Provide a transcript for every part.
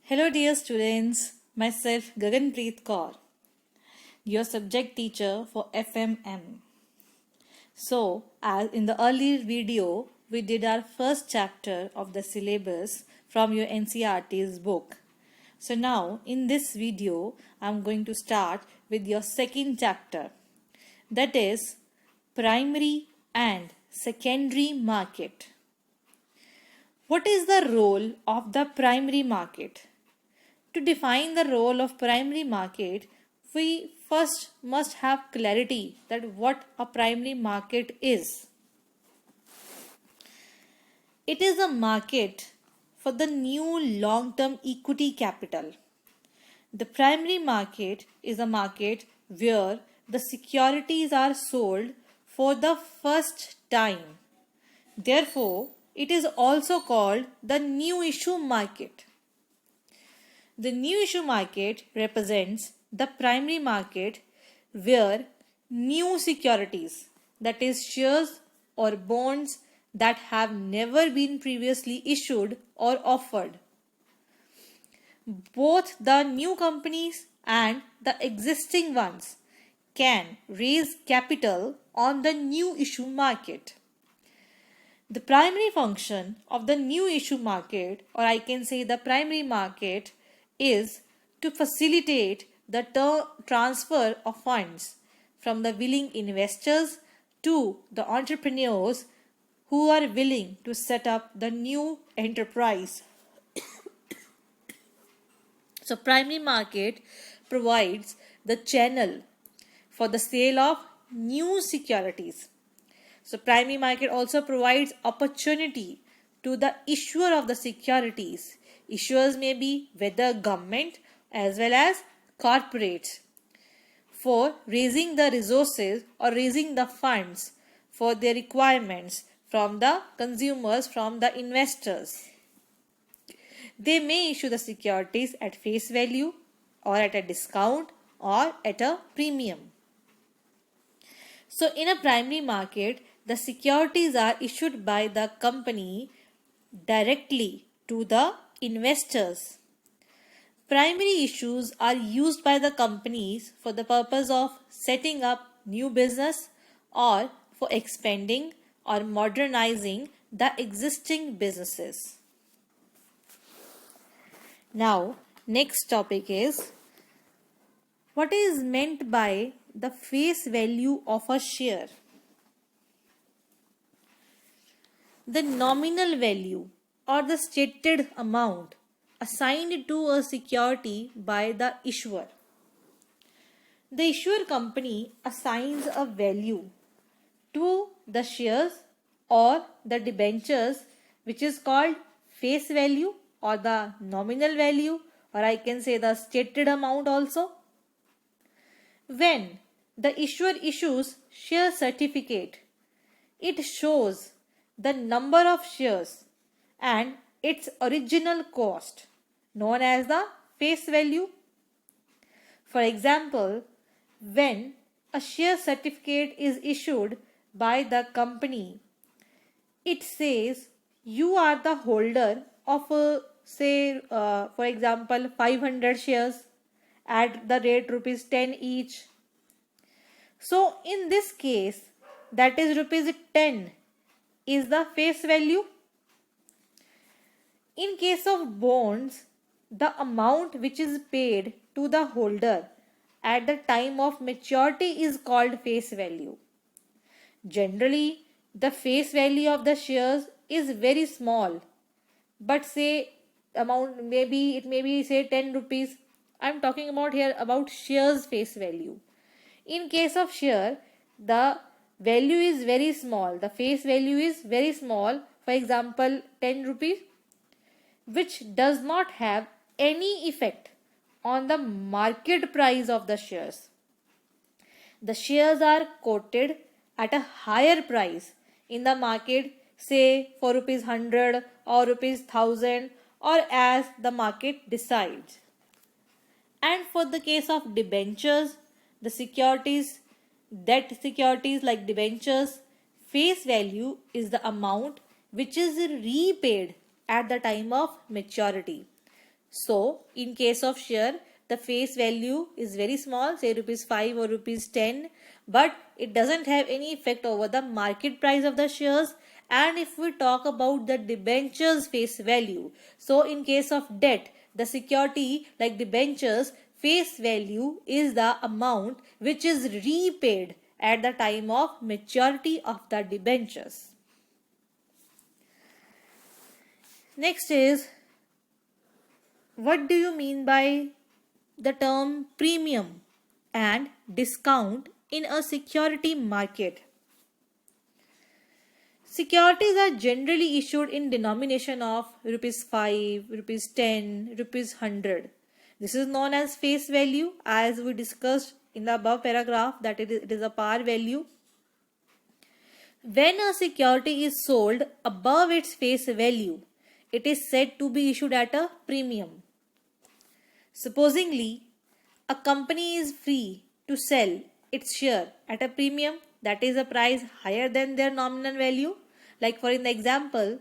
Hello, dear students. Myself, Gaganpreet Kaur, your subject teacher for FMM. So, as in the earlier video, we did our first chapter of the syllabus from your NCERT's book. So now, in this video, I'm going to start with your second chapter. That is primary and secondary market. What is the role of the primary market? To define the role of primary market, we first must have clarity that what a primary market is. It is a market for the new long-term equity capital. The primary market is a market where the securities are sold for the first time. Therefore, it is also called the new issue market. The new issue market represents the primary market where new securities, that is shares or bonds that have never been previously issued or offered. Both the new companies and the existing ones can raise capital on the new issue market. The primary function of the new issue market, or I can say the primary market, is to facilitate the transfer of funds from the willing investors to the entrepreneurs who are willing to set up the new enterprise. So, primary market provides the channel for the sale of new securities. So, primary market also provides opportunity to the issuer of the securities. Issuers may be whether government as well as corporates for raising the resources or raising the funds for their requirements from the consumers, from the investors. They may issue the securities at face value or at a discount or at a premium. So, in a primary market, the securities are issued by the company directly to the investors. Primary issues are used by the companies for the purpose of setting up new business or for expanding or modernizing the existing businesses. Now, next topic is what is meant by the face value of a share. The nominal value or the stated amount assigned to a security by the issuer. The issuer company assigns a value to the shares or the debentures, which is called face value or the nominal value, or I can say the stated amount also. When the issuer issues share certificate, it shows the number of shares and its original cost, known as the face value. For example, when a share certificate is issued by the company, it says you are the holder of for example 500 shares at the rate rupees 10 each. So in this case, that is rupees 10 is the face value. In case of bonds, the amount which is paid to the holder at the time of maturity is called face value. Generally, the face value of the shares is very small, but say amount maybe it may be say 10 rupees. I am talking about here about shares face value. In case of share, the value is very small. The face value is very small. For example, 10 rupees, which does not have any effect on the market price of the shares. The shares are quoted at a higher price in the market, say for rupees 100 or rupees 1000, or as the market decides. And for the case of debentures, the securities, debt securities like debentures, face value is the amount which is repaid at the time of maturity. So, in case of share, the face value is very small, say rupees 5 or rupees 10, but it doesn't have any effect over the market price of the shares. And if we talk about the debentures face value, so in case of debt, the security like debentures face value is the amount which is repaid at the time of maturity of the debentures. Next is, what do you mean by the term premium and discount in a security market? Securities are generally issued in denomination of rupees 5, rupees 10, rupees 100. This is known as face value, as we discussed in the above paragraph, that it is a par value. When a security is sold above its face value, it is said to be issued at a premium. Supposingly, a company is free to sell its share at a premium, that is a price higher than their nominal value. Like for in the example,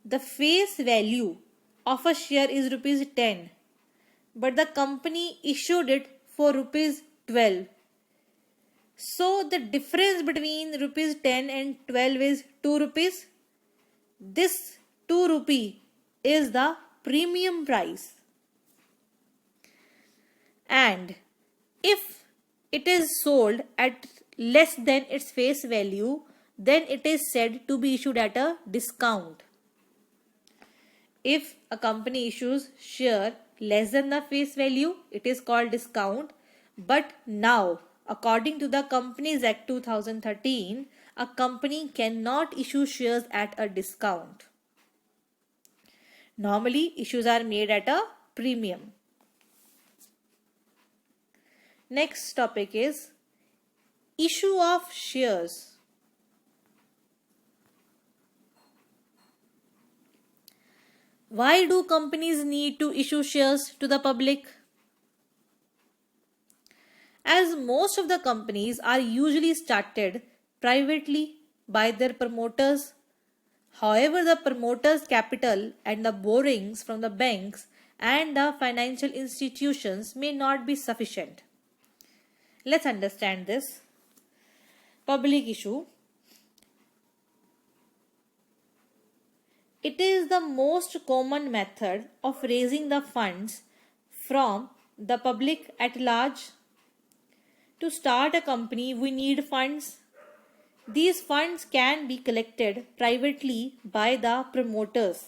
the face value of a share is rupees 10, but the company issued it for rupees 12. So the difference between rupees 10 and 12 is 2 rupees. This 2 rupee is the premium price. And if it is sold at less than its face value, then it is said to be issued at a discount. If a company issues share less than the face value, it is called discount. But now, according to the Companies Act 2013, a company cannot issue shares at a discount. Normally, issues are made at a premium. Next topic is issue of shares. Why do companies need to issue shares to the public? As most of the companies are usually started privately by their promoters. However, the promoters' capital and the borrowings from the banks and the financial institutions may not be sufficient. Let's understand this. Public issue. It is the most common method of raising the funds from the public at large. To start a company, we need funds. These funds can be collected privately by the promoters,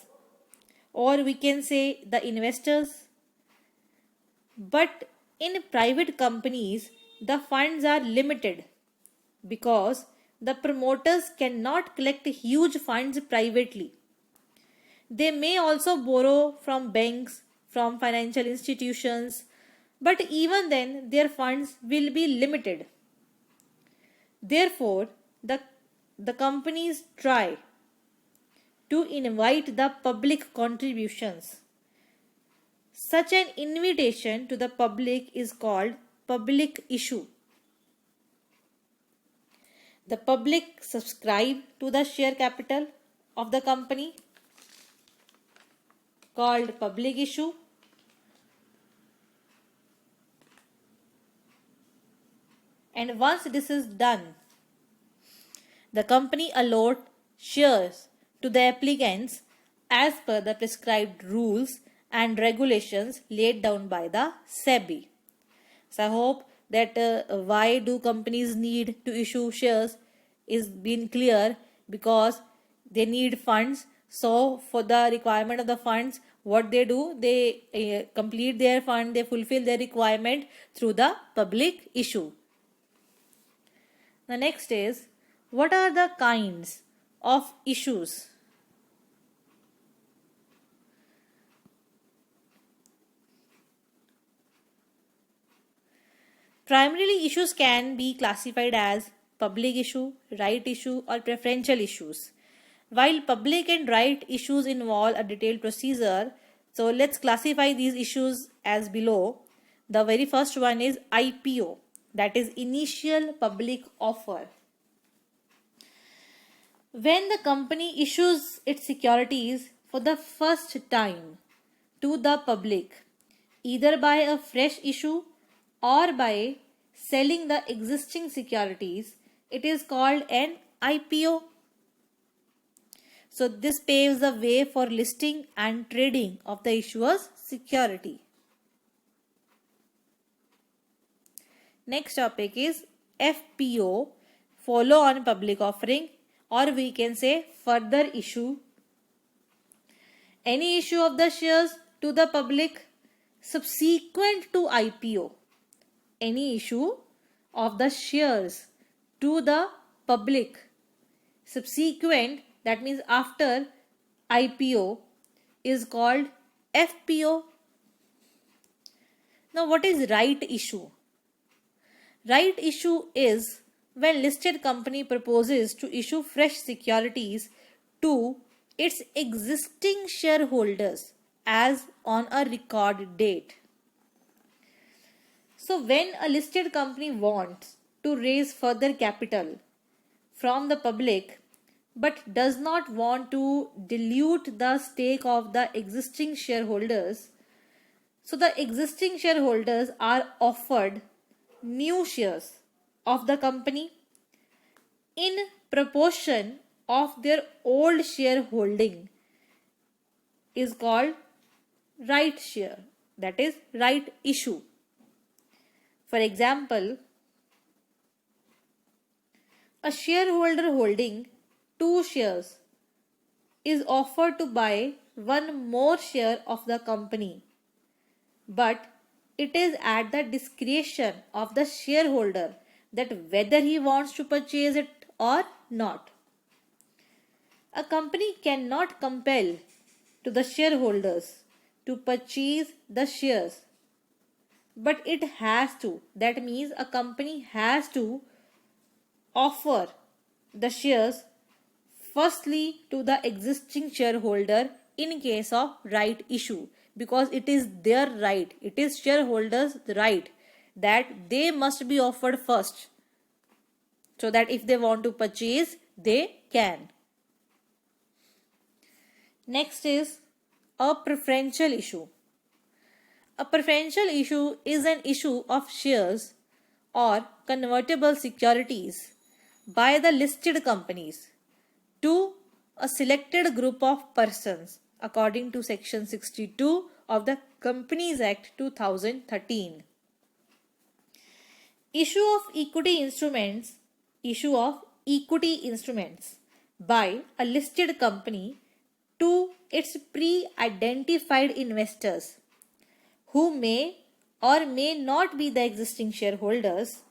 or we can say the investors. But in private companies, the funds are limited because the promoters cannot collect huge funds privately. They may also borrow from banks, from financial institutions, but even then their funds will be limited. Therefore, the companies try to invite the public contributions. Such an invitation to the public is called public issue. The public subscribe to the share capital of the company, called public issue. And once this is done, the company allot shares to the applicants as per the prescribed rules and regulations laid down by the SEBI. So I hope that why do companies need to issue shares is been clear, because they need funds. So for the requirement of the funds, what they do, they complete their fund, they fulfill their requirement through the public issue. The next is, what are the kinds of issues? Primarily, issues can be classified as public issue, right issue, or preferential issues. While public and right issues involve a detailed procedure, so let's classify these issues as below. The very first one is IPO, that is initial public offer. When the company issues its securities for the first time, to the public either by a fresh issue or by selling the existing securities, it is called an IPO. So this paves the way for listing and trading of the issuer's security. Next topic is FPO, follow on public offering, or we can say further issue. Any issue of the shares to the public subsequent to IPO. Any issue of the shares to the public subsequent, that means after IPO, is called FPO. Now what is right issue? Right issue is when listed company proposes to issue fresh securities to its existing shareholders as on a record date. So when a listed company wants to raise further capital from the public but does not want to dilute the stake of the existing shareholders, so the existing shareholders are offered new shares of the company in proportion of their old shareholding is called right share, that is right issue. For example, a shareholder holding 2 shares is offered to buy one more share of the company, but it is at the discretion of the shareholder that whether he wants to purchase it or not. A company cannot compel to the shareholders to purchase the shares, but it has to. That means a company has to offer the shares firstly to the existing shareholder in case of right issue, because it is their right, it is shareholders' right that they must be offered first, so that if they want to purchase, they can. Next is a preferential issue. A preferential issue is an issue of shares or convertible securities by the listed companies to a selected group of persons according to section 62 of the Companies Act 2013. Issue of equity instruments by a listed company to its pre-identified investors who may or may not be the existing shareholders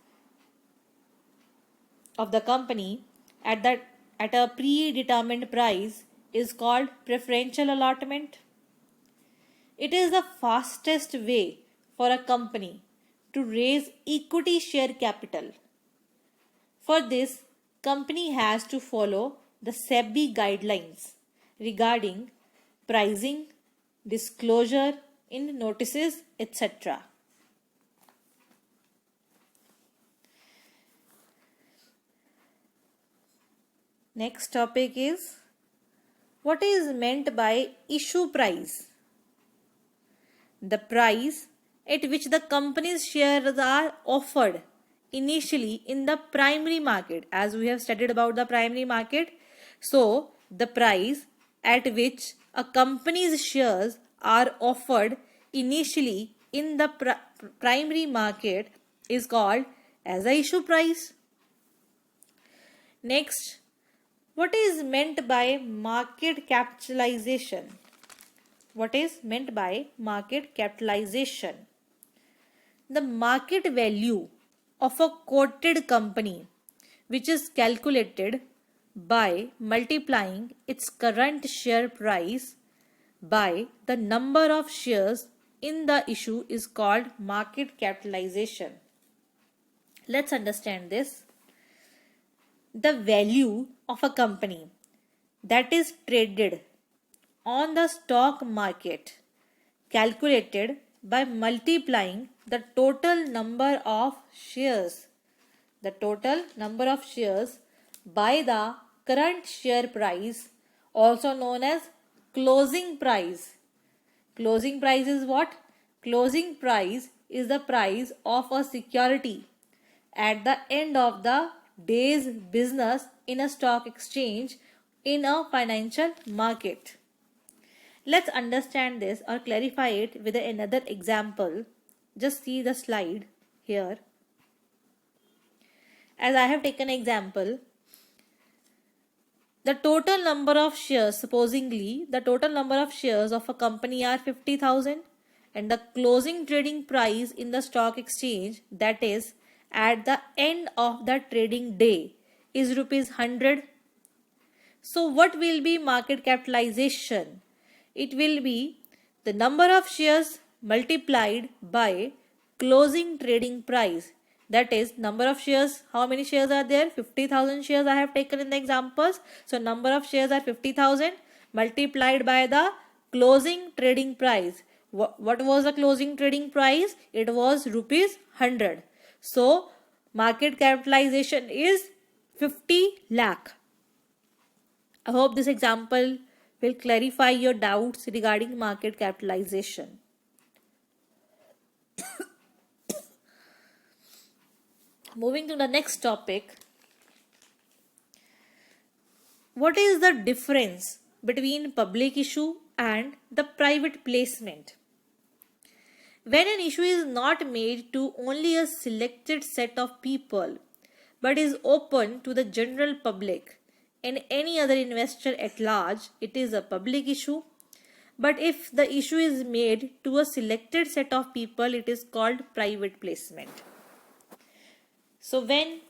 of the company at a predetermined price is called preferential allotment. It is the fastest way for a company to raise equity share capital. For this, company has to follow the SEBI guidelines regarding pricing, disclosure in notices, etc. Next topic is what is meant by issue price. The price at which the company's shares are offered initially in the primary market, as we have studied about the primary market. So the price at which a company's shares are offered initially in the primary market is called as the issue price. Next, what is meant by market capitalization? What is meant by market capitalization? The market value of a quoted company, which is calculated by multiplying its current share price by the number of shares in the issue, is called market capitalization. Let's understand this. The value of a company that is traded on the stock market calculated by multiplying the total number of shares by the current share price, also known as closing price, Closing price is what? Closing price is the price of a security at the end of the day's business in a stock exchange in a financial market. Let's understand this or clarify it with another example. Just see the slide here. As I have taken an example, the total number of shares, supposingly, the total number of shares of a company are 50,000 and the closing trading price in the stock exchange, that is at the end of the trading day, is rupees 100. So what will be market capitalization? It will be the number of shares multiplied by closing trading price. That is number of shares. How many shares are there? 50,000 shares I have taken in the examples. So number of shares are 50,000 multiplied by the closing trading price. What was the closing trading price? It was rupees 100. So market capitalization is 50 lakh. I hope this example will clarify your doubts regarding market capitalization. Moving to the next topic. What is the difference between public issue and the private placement? When an issue is not made to only a selected set of people but is open to the general public and any other investor at large, it is a public issue. But if the issue is made to a selected set of people, it is called private placement. So when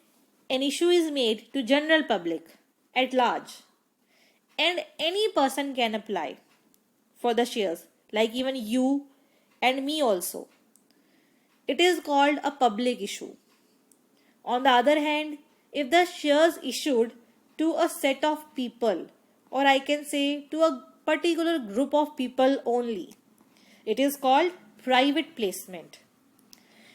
an issue is made to general public at large and any person can apply for the shares, like even you and me also, it is called a public issue. On the other hand, if the shares issued to a set of people, or I can say to a particular group of people only, it is called private placement.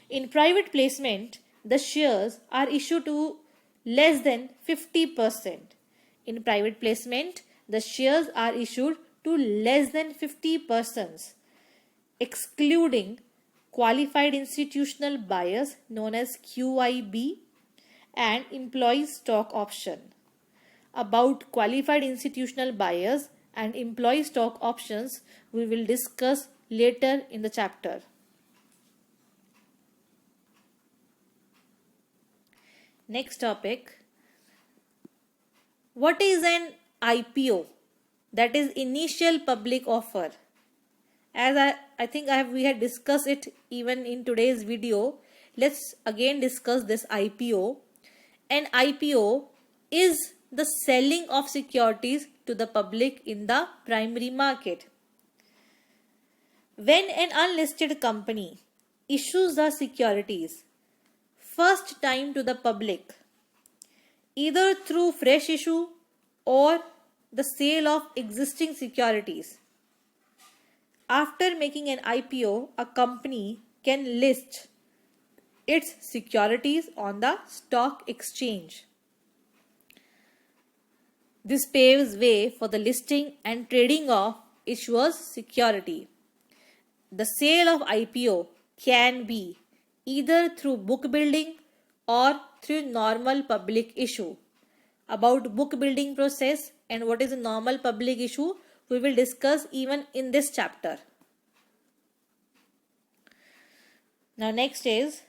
In private placement, the shares are issued to less than 50%. In private placement, the shares are issued to less than 50 persons, excluding qualified institutional buyers known as QIB and employee stock option. About qualified institutional buyers and employee stock options, we will discuss later in the chapter. Next topic. What is an IPO? That is initial public offer. As I think we had discussed it even in today's video. Let's again discuss this IPO. An IPO is the selling of securities to the public in the primary market. When an unlisted company issues the securities first time to the public, either through fresh issue or the sale of existing securities, after making an IPO, a company can list its securities on the stock exchange. This paves way for the listing and trading of issuer's security. The sale of IPO can be either through book building or through normal public issue. About book building process and what is a normal public issue, we will discuss even in this chapter. Now next is,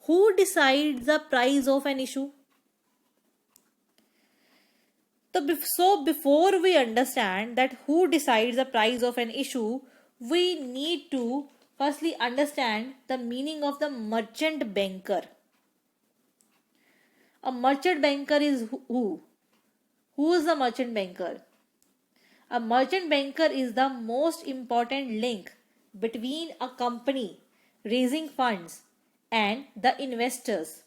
who decides the price of an issue? So before we understand that who decides the price of an issue, we need to firstly understand the meaning of the merchant banker. A merchant banker is who? Who is the merchant banker? A merchant banker is the most important link between a company raising funds and the investors.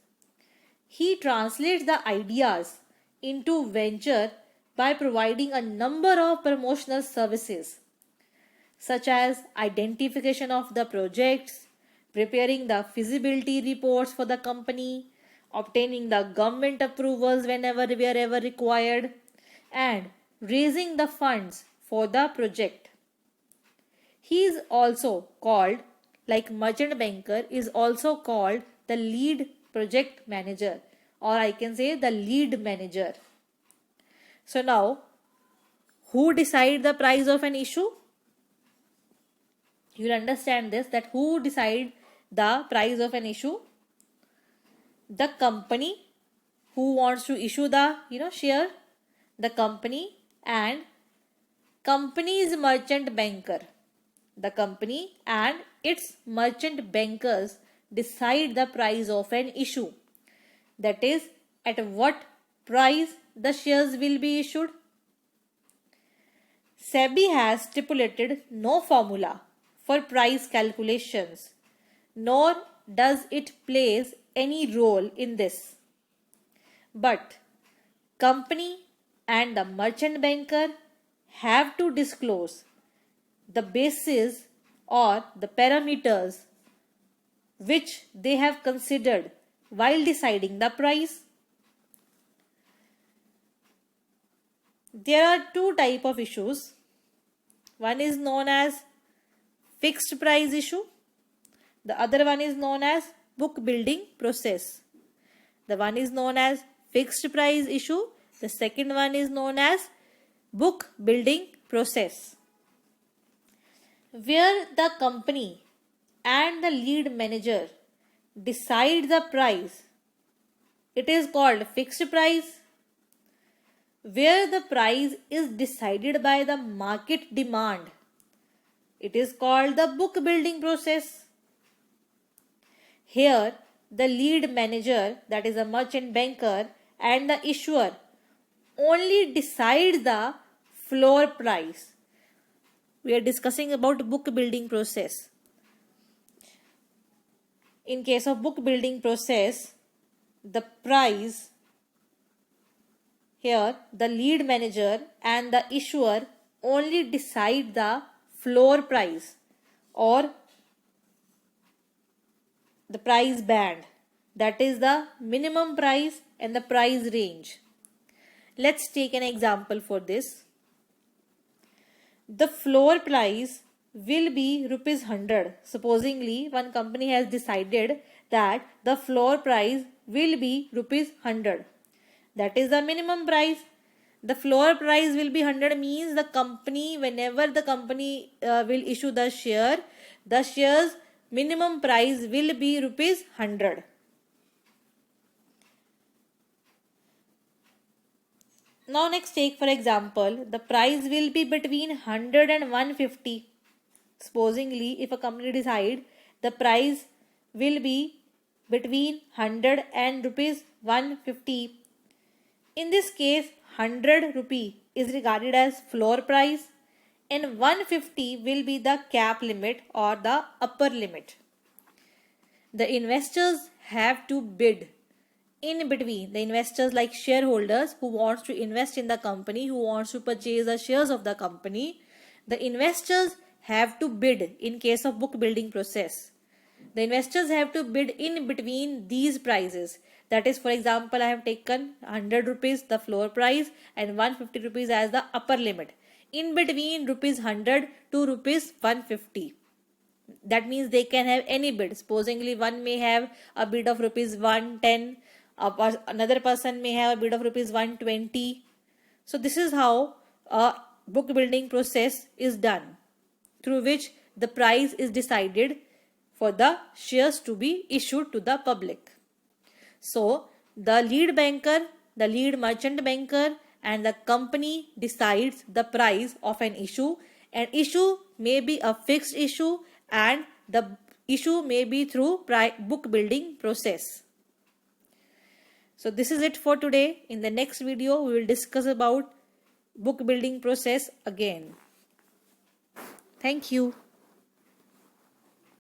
He translates the ideas into venture by providing a number of promotional services such as identification of the projects, preparing the feasibility reports for the company, obtaining the government approvals wherever required, and raising the funds for the project. He is also called, like merchant banker, is also called the lead project manager, or I can say the lead manager. So now, who decide the price of an issue? You will understand this, that who decide the price of an issue? The company who wants to issue the share, the company, and company's merchant banker. The company and its merchant bankers decide the price of an issue. That is, at what price the shares will be issued. SEBI has stipulated no formula for price calculations, nor does it plays any role in this. But company and the merchant banker have to disclose the basis or the parameters which they have considered while deciding the price. There are two types of issues. One is known as fixed price issue. The other one is known as book building process. The one is known as fixed price issue. The second one is known as book building process. Where the company and the lead manager decide the price, it is called fixed price. Where the price is decided by the market demand, it is called the book building process. Here, the lead manager, that is a merchant banker, and the issuer only decide the floor price. We are discussing about book building process. In case of book building process, the price, here the lead manager and the issuer only decide the floor price or the price band, that is the minimum price and the price range. Let's take an example for this. The floor price will be rupees 100. Supposingly, one company has decided that the floor price will be rupees 100. That is the minimum price. The floor price will be 100 means the company, whenever the company will issue the shares minimum price will be rupees 100. Now next take for example, the price will be between 100 and 150. Supposingly, if a company decide the price will be between 100 and rupees 150. In this case, 100 rupee is regarded as floor price and 150 will be the cap limit or the upper limit. The investors have to bid in between. The investors, like shareholders who wants to invest in the company, who wants to purchase the shares of the company, the investors have to bid in case of book building process. The investors have to bid in between these prices. That is, for example, I have taken 100 rupees the floor price and 150 rupees as the upper limit. In between rupees 100 to rupees 150. That means they can have any bid. Supposingly, one may have a bid of rupees 110. Another person may have a bid of rupees 120. So this is how a book building process is done, through which the price is decided for the shares to be issued to the public. So the lead banker, the lead merchant banker and the company decides the price of an issue. An issue may be a fixed issue and the issue may be through book building process. So this is it for today. In the next video, we will discuss about book building process again. Thank you.